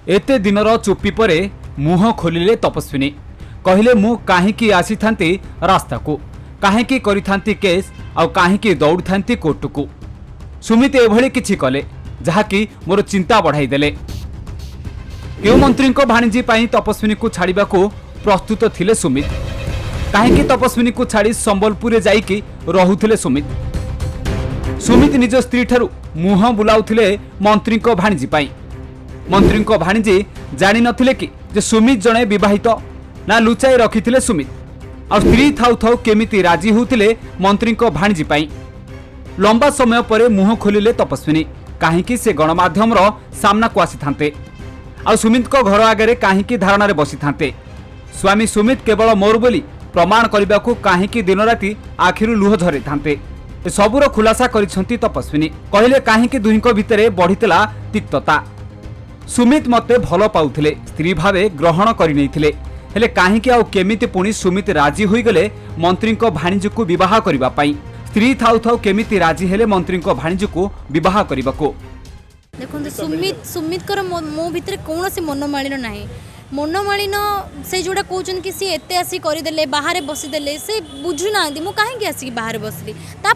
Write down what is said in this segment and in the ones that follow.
एते दिनर चुप्पी परे मुह खोलिले तपस्विनी कहले मु काहेकि आसी थांती रास्ता को काहेकि करि थांती केस आ काहेकि दौड़ी थांती कोर्ट को। सुमित एभली किछि कले जहाकि मोर चिंता बढ़ाई देले। केउ मंत्री को भाणीजी पाई तपस्विनी को छाड़िबा को प्रस्तुत थिले सुमित। काहेकि तपस्विनी को छाड़ी संबलपुर जाइकी रहुथिले सुमित। सुमित निज स्त्री ठारू मुह बुलाउथिले मंत्री को भाणीजी पाई। मंत्री को भाणीजी जानि नथिले कि जे सुमित जणे विवाहित ना लुचाई रखिथिले सुमित। और स्त्री थाउ थाउ केमिति राजी होउथिले मंत्री को भाणीजी पाई। लंबा समय परे मुह खोलिले तपस्विनी काहेकि से गणमाध्यम रो सामना को आसी थांते आ सुमित को घर आगे काहेकि धारणा रे बसी थांते। स्वामी सुमित केवल मोर बोली प्रमाण करने को काहेकि दिन राति आखिरु लुह झरे थांते। सबुर खुलासा करिसंती तपस्विनी कहले काहेकि दुहिंको भितरे बढ़ितला तिक्तता। सुमित मते भल पाउथिले स्त्री भावे ग्रहण करि नैथिले हेले काहेकि आउ केमिति पुणी सुमित राजी होई गले मंत्री को भाणीजी को विवाह करिबा पई। स्त्री थाउ थाउ केमिति राजी हेले मंत्री को भाणीजी को विवाह करिबाको। देखो सुमित मो भितर कौन से मनमालिन ना मनमालिन से जोड़ा कहते कि सी एत आसी करदे बाहर बसीदे से बुझुना मु कहीं आसिक बाहर बसली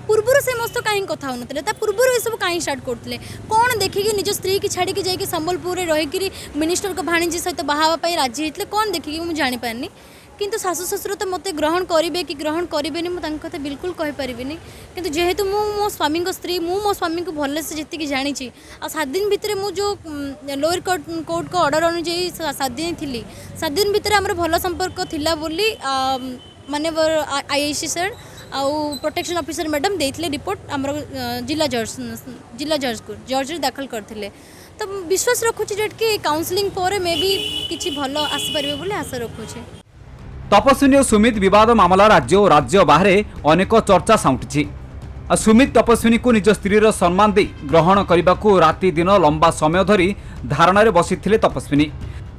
पूर्वर से मस्त कहीं कथा हो पूर्वर ये सब कहीं स्टार्ट करते कौन देखिए निज स्त्री की छाड़ी जाकि संबलपुर रहीकि मिनिस्टर को भाणीजी सहित बाहापी राजी होते कौन देखिए मुझे जापारे किंतु शाशु शशुर तो मत ग्रहण करेंगे कि ग्रहण करेंगे मुझे बिल्कुल कहीपरि किंतु जेहेतु मो स्वामी स्त्री मो स्वामी को भलसे जी जानी आ 7 दिन भितर मु जो लोअर कोर्ट को ऑर्डर अनुଯାयी 7 दिन थी 7 दिन भितर आम भल संपर्क थिला बोली माननीय आईआईसी सर आउ प्रोटेक्शन ऑफिसर मैडम देते रिपोर्ट आम जिला जज को जज दाखल करते तो विश्वास रखुची कि काउंसलिंग पर मे भी किसी भल आसपारे बोली आशा रखुचे। तपस्विनी और सुमित विवाद मामला राज्य और राज्य बाहर अनेक चर्चा साउंटी। सुमित तपस्विनी को निज स्त्री सम्मान दे ग्रहण करने को राति दिन लंबा समय धरी धारणा रे बसिथिले तपस्विनी।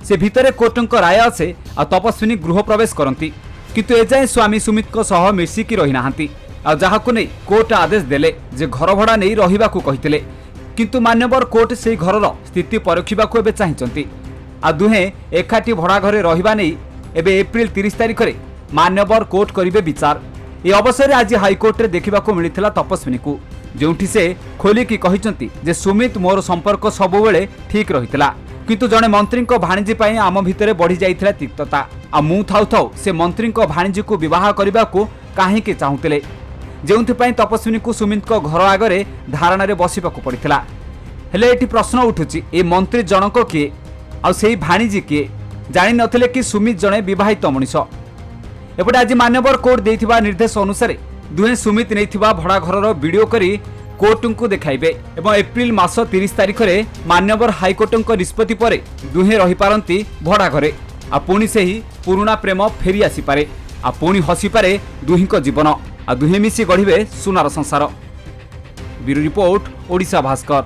से भितरे कोर्टक राय आसे आ तपस्विनी गृह प्रवेश करती किंतु एजाए स्वामी सुमित को सह मिसिकी रही नाहांती आ जहाकु नै कोर्ट आदेश देले जे घर भड़ा नहीं रहिबाकू कहिथिले किंतु मान्यवर कोर्ट से घरर स्थिति परखिबाकू एबे चाहिचंती आ दुहे एकाठी भड़ा घरे रहिबा नै एबे एप्रिल 30 तारिख रे मान्यवर कोर्ट करिवे विचार। ए अवसर आज हाईकोर्ट रे देखिबाकू मिलिथिला तपस्विनी को जोंठी से खोलिकी कहिचंती जे सुमित मोर संपर्क सबु बेले ठीक रहितला किंतु जने मंत्री को भाणीजी पाई आम भितरे बढ़ी जाइथिला तिक्तता आ मु थाउ थाउ से मंत्री को भाणीजी को विवाह करबाकू काहेकि चाहुतिले जेउंथि पई तपस्विनी को सुमित को घर आगरे धारणा रे बसिबाकू पड़िथिला। हेले एठी प्रश्न उठुची ए मंत्री जनक किए आ सेही भाणीजी किए जानि नथिले कि सुमित जणे विवाहित मनीष। एपटे आज मान्यवर कोर्ट देइथिबा निर्देश अनुसार दुहे सुमित नैथिबा भड़ा घरर वीडियो करी कोर्ट को देखाइबे एवं एप्रिल मास 30 तारिख रे मान्यवर हाईकोर्ट निष्पत्ति परे दुहे रही पारंती भड़ा घरे आ पुणी सेही पुराना प्रेम फेरी आसी पारे आ पुणी हसी पारे दुहिंको जीवन आ दुहे मिसी गढ़िबे सुनार संसार। Bureau report Odisha Bhaskar.